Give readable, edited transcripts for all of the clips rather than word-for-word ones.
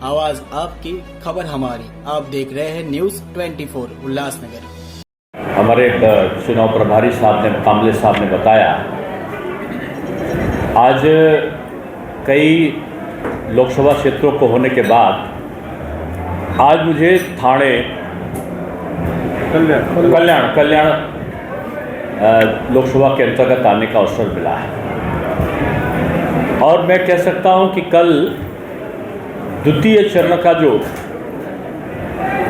आवाज आपकी, खबर हमारी। आप देख रहे हैं न्यूज 24 उल्लासनगर। हमारे चुनाव प्रभारी साहब ने, कामले साहब ने बताया, आज कई लोकसभा क्षेत्रों को होने के बाद आज मुझे थाने कल्याण लोकसभा के अंतर्गत आने का अवसर मिला है और मैं कह सकता हूं कि कल द्वितीय चरण का जो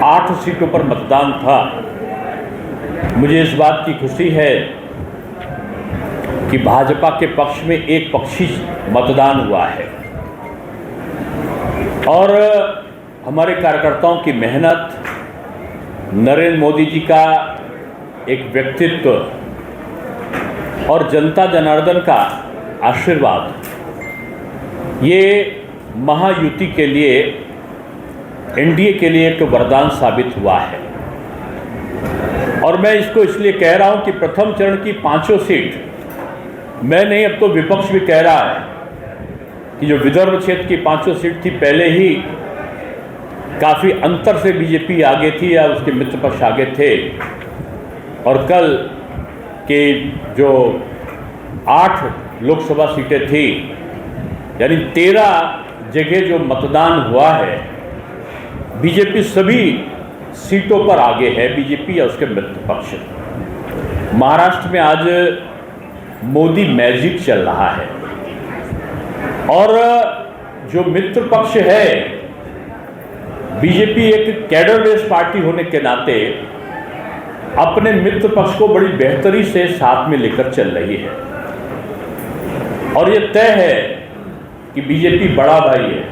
8 सीटों पर मतदान था, मुझे इस बात की खुशी है कि भाजपा के पक्ष में एक पक्षी मतदान हुआ है और हमारे कार्यकर्ताओं की मेहनत, नरेंद्र मोदी जी का एक व्यक्तित्व और जनता जनार्दन का आशीर्वाद, ये महायुति के लिए, एनडीए के लिए एक वरदान साबित हुआ है। और मैं इसको इसलिए कह रहा हूं कि प्रथम चरण की 5 सीट, मैं नहीं, अब तो विपक्ष भी कह रहा है कि जो विदर्भ क्षेत्र की 5 सीट थी, पहले ही काफ़ी अंतर से बीजेपी आगे थी या उसके मित्र पक्ष आगे थे, और कल के जो 8 लोकसभा सीटें थी, यानी 13 जगह जो मतदान हुआ है, बीजेपी सभी सीटों पर आगे है, बीजेपी या उसके मित्र पक्ष। महाराष्ट्र में आज मोदी मैजिक चल रहा है और जो मित्र पक्ष है, बीजेपी एक कैडर बेस्ड पार्टी होने के नाते अपने मित्र पक्ष को बड़ी बेहतरी से साथ में लेकर चल रही है और ये तय है कि बीजेपी बड़ा भाई है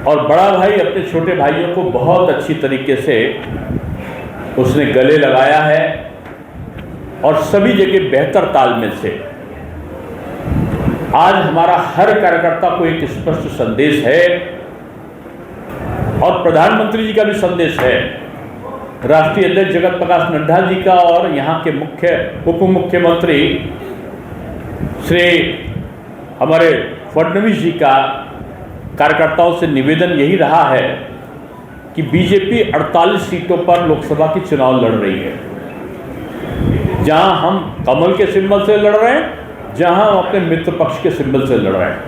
और बड़ा भाई अपने छोटे भाइयों को बहुत अच्छी तरीके से उसने गले लगाया है और सभी जगह बेहतर तालमेल से। आज हमारा हर कार्यकर्ता को एक स्पष्ट संदेश है और प्रधानमंत्री जी का भी संदेश है, राष्ट्रीय अध्यक्ष जगत प्रकाश नड्डा जी का और यहाँ के उप मुख्यमंत्री श्री हमारे फडणवीस जी का कार्यकर्ताओं से निवेदन यही रहा है कि बीजेपी 48 सीटों पर लोकसभा की चुनाव लड़ रही है, जहां हम कमल के सिंबल से लड़ रहे हैं, जहां हम अपने मित्र पक्ष के सिंबल से लड़ रहे हैं।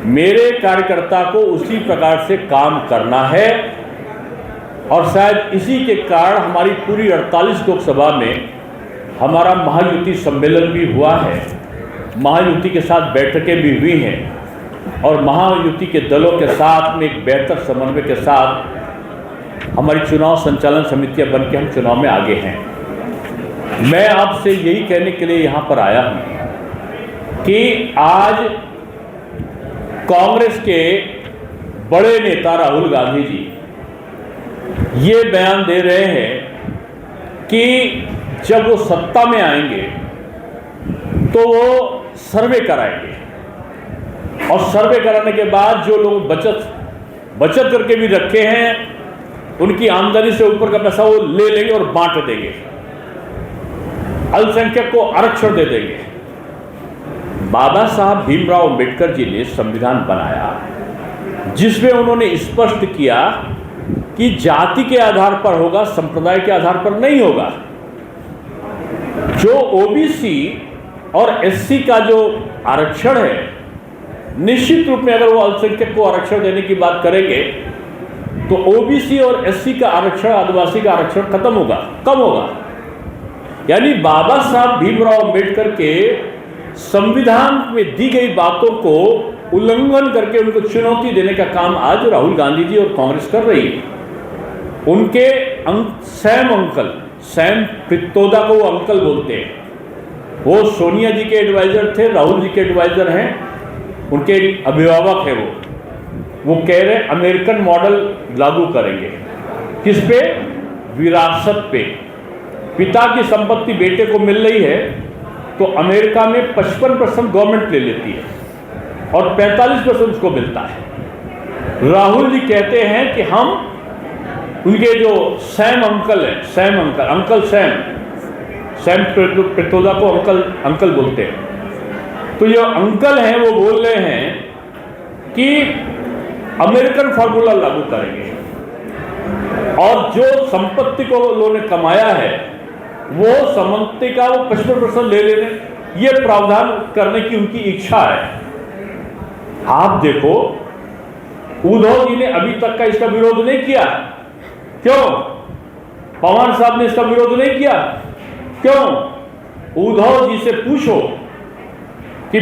मेरे कार्यकर्ता को उसी प्रकार से काम करना है और शायद इसी के कारण हमारी पूरी 48 लोकसभा में हमारा महायुति सम्मेलन भी हुआ है, महायुति के साथ बैठकें भी हुई हैं और महायुति के दलों के साथ में एक बेहतर समन्वय के साथ हमारी चुनाव संचालन समितियां बनकर हम चुनाव में आगे हैं। मैं आपसे यही कहने के लिए यहाँ पर आया हूँ कि आज कांग्रेस के बड़े नेता राहुल गांधी जी ये बयान दे रहे हैं कि जब वो सत्ता में आएंगे तो वो सर्वे कराएंगे और सर्वे कराने के बाद जो लोग बचत करके भी रखे हैं, उनकी आमदनी से ऊपर का पैसा वो ले लेंगे और बांट देंगे, अल्पसंख्यक को आरक्षण दे देंगे। बाबा साहब भीमराव अंबेडकर जी ने संविधान बनाया जिसमें उन्होंने स्पष्ट किया कि जाति के आधार पर होगा, संप्रदाय के आधार पर नहीं होगा। जो ओबीसी और एससी का जो आरक्षण है, निश्चित रूप में अगर वो अल्पसंख्यक को आरक्षण देने की बात करेंगे तो ओबीसी और एससी का आरक्षण, आदिवासी का आरक्षण खत्म होगा, कम होगा। यानी बाबा साहब भीमराव अंबेडकर के संविधान में दी गई बातों को उल्लंघन करके उनको चुनौती देने का काम आज राहुल गांधी जी और कांग्रेस कर रही है। उनके सैम पित्रोदा को वो अंकल बोलते हैं, वो सोनिया जी के एडवाइजर थे, राहुल जी के एडवाइजर हैं, उनके अभिभावक है। वो कह रहे अमेरिकन मॉडल लागू करेंगे, किस पे? विरासत पे। पिता की संपत्ति बेटे को मिल रही है तो अमेरिका में 55% गवर्नमेंट ले लेती है और 45% उसको मिलता है। राहुल जी कहते हैं कि हम, उनके जो सैम अंकल है, सैम पित्रोदा को अंकल बोलते हैं, तो जो अंकल हैं वो बोल रहे हैं कि अमेरिकन फॉर्मूला लागू करेंगे और जो संपत्ति को उन्होंने कमाया है वो संपत्ति का वो 55% ले लेने, ये प्रावधान करने की उनकी इच्छा है। आप देखो उद्धव जी ने अभी तक का इसका विरोध नहीं किया। क्यों? पवार साहब ने इसका विरोध नहीं किया। क्यों? उद्धव जी से पूछो कि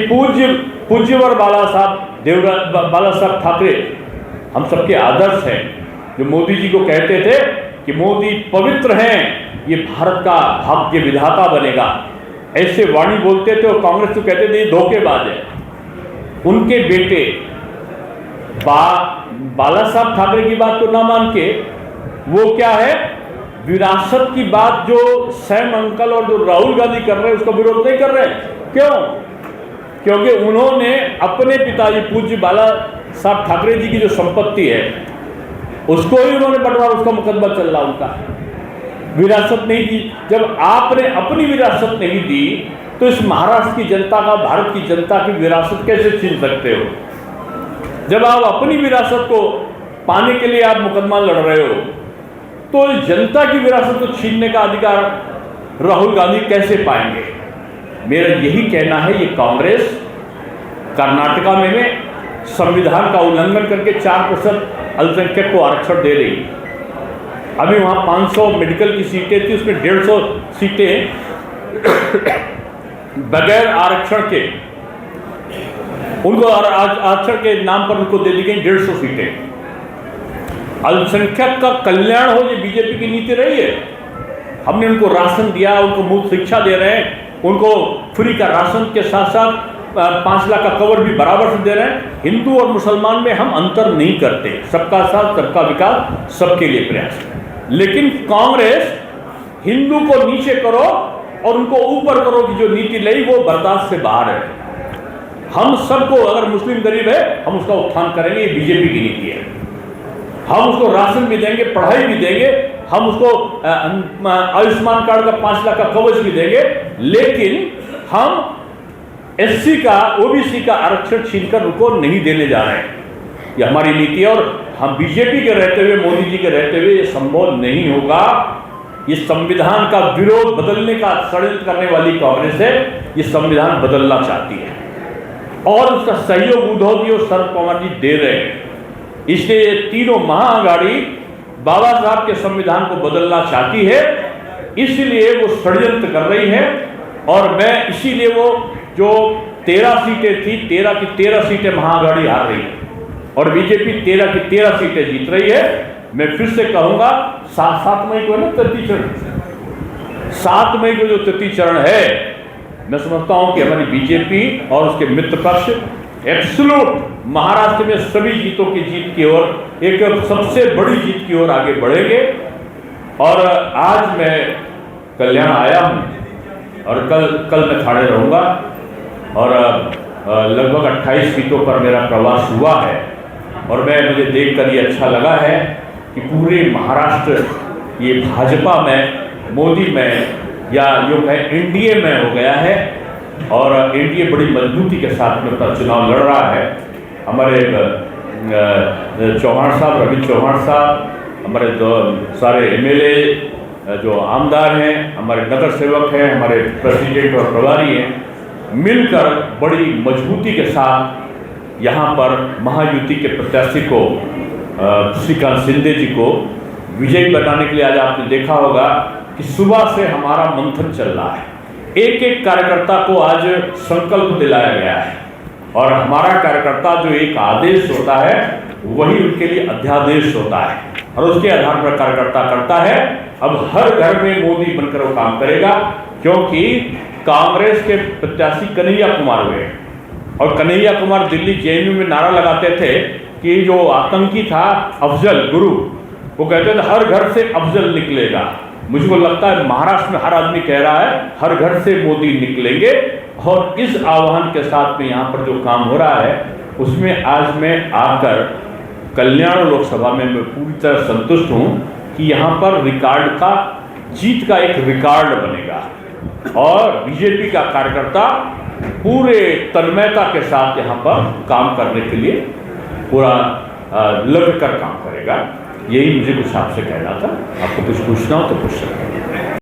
पूज्यवर बाला साहब ठाकरे हम सबके आदर्श हैं, जो मोदी जी को कहते थे कि मोदी पवित्र हैं, ये भारत का भाग्य विधाता बनेगा, ऐसे वाणी बोलते थे और कांग्रेस को कहते थे ये धोखेबाज है। उनके बेटे बाला साहब ठाकरे की बात को ना मान के वो क्या है, विरासत की बात जो सैम अंकल और जो राहुल गांधी कर रहे हैं उसका विरोध नहीं कर रहे हैं। क्यों? क्योंकि उन्होंने अपने पिताजी पूज्य बाला साहब ठाकरे जी की जो संपत्ति है उसको ही उन्होंने बंटवारा, उसका मुकदमा चल रहा उनका, विरासत नहीं दी। जब आपने अपनी विरासत नहीं दी तो इस महाराष्ट्र की जनता का, भारत की जनता की विरासत कैसे छीन सकते हो? जब आप अपनी विरासत को पाने के लिए आप मुकदमा लड़ रहे हो तो इस जनता की विरासत को छीनने का अधिकार राहुल गांधी कैसे पाएंगे? मेरा यही कहना है, ये कांग्रेस कर्नाटका में संविधान का उल्लंघन करके 4% अल्पसंख्यक को आरक्षण दे रही। अभी वहाँ 500 मेडिकल की सीटें थी, उसमें 150 सीटें बगैर आरक्षण के उनको आरक्षण के नाम पर उनको दे दी गई 150 सीटें। अल्पसंख्यक का कल्याण हो, ये बीजेपी की नीति रही है। हमने उनको राशन दिया, उनको मुफ्त शिक्षा दे रहे हैं, उनको फ्री का राशन के साथ साथ 5 लाख का कवर भी बराबर से दे रहे हैं। हिंदू और मुसलमान में हम अंतर नहीं करते, सबका साथ सबका विकास, सबके लिए प्रयास। लेकिन कांग्रेस हिंदू को नीचे करो और उनको ऊपर करो की जो नीति लाई वो बर्दाश्त से बाहर है। हम सबको, अगर मुस्लिम गरीब है हम उसका उत्थान करेंगे, ये बीजेपी की नीति है। हम उसको राशन भी देंगे, पढ़ाई भी देंगे, हम उसको आयुष्मान कार्ड का 5 लाख का कवच भी देंगे, लेकिन हम एससी का, ओबीसी का आरक्षण छीनकर उनको नहीं देने जा रहे हैं। ये हमारी नीति है और हम बीजेपी के रहते हुए, मोदी जी के रहते हुए ये संभव नहीं होगा। ये संविधान का विरोध, बदलने का षड्यंत्र करने वाली कांग्रेस है, ये संविधान बदलना चाहती है और उसका सहयोग उद्धव जी और शरद पवार जी दे रहे हैं। इसलिए ये तीनों महाअघाड़ी बाबा साहब के संविधान को बदलना चाहती है, इसलिए वो षड्यंत्र कर रही है। और मैं इसीलिए वो जो 13 सीटें थी, 13 की 13 सीटें महाअघाड़ी हार रही है और बीजेपी 13 की 13 सीटें जीत रही है। मैं फिर से कहूंगा 7 मई को है ना तृतीय चरण, 7 मई को जो तृतीय चरण है, मैं समझता हूं कि हमारी बीजेपी और उसके मित्र पक्ष एब्सोल्यूट महाराष्ट्र में सभी जीतों की जीत की ओर, एक सबसे बड़ी जीत की ओर आगे बढ़ेंगे। और आज मैं कल्याण आया हूं और कल मैं ठाणे रहूंगा और लगभग 28 सीटों पर मेरा प्रवास हुआ है और मुझे देखकर ये अच्छा लगा है कि पूरे महाराष्ट्र ये भाजपा में, मोदी में, या यूँ कहें एनडीए में हो गया है और एनडीए बड़ी मजबूती के साथ में अपना चुनाव लड़ रहा है। हमारे चौहान साहब, रविंद्र चौहान साहब, हमारे सारे एमएलए जो आमदार हैं, हमारे नगर सेवक हैं, हमारे प्रेसिडेंट और प्रभारी हैं, मिलकर बड़ी मजबूती के साथ यहाँ पर महायुति के प्रत्याशी को, श्रीकांत शिंदे जी को विजयी बनाने के लिए आज आपने देखा होगा कि सुबह से हमारा मंथन चल रहा है। एक एक कार्यकर्ता को आज संकल्प दिलाया गया है और हमारा कार्यकर्ता जो एक आदेश होता है वही उनके लिए अध्यादेश होता है और उसके आधार पर कार्यकर्ता करता है। अब हर घर में मोदी बनकर वो काम करेगा, क्योंकि कांग्रेस के प्रत्याशी कन्हैया कुमार हुए और कन्हैया कुमार दिल्ली जेएनयू में नारा लगाते थे कि जो आतंकी था अफजल गुरु, वो कहते थे हर घर से अफजल निकलेगा। मुझको लगता है महाराष्ट्र में हर आदमी कह रहा है हर घर से मोदी निकलेंगे और इस आह्वान के साथ में यहाँ पर जो काम हो रहा है उसमें आज मैं आकर कल्याण लोकसभा में मैं पूरी तरह संतुष्ट हूँ कि यहाँ पर रिकॉर्ड का, जीत का एक रिकॉर्ड बनेगा और बीजेपी का कार्यकर्ता पूरे तन्मयता के साथ यहाँ पर काम करने के लिए पूरा लग कर काम करेगा। यही मुझे कुछ आपसे कहना था। आपको कुछ पूछना हो तो पूछ सकते हैं।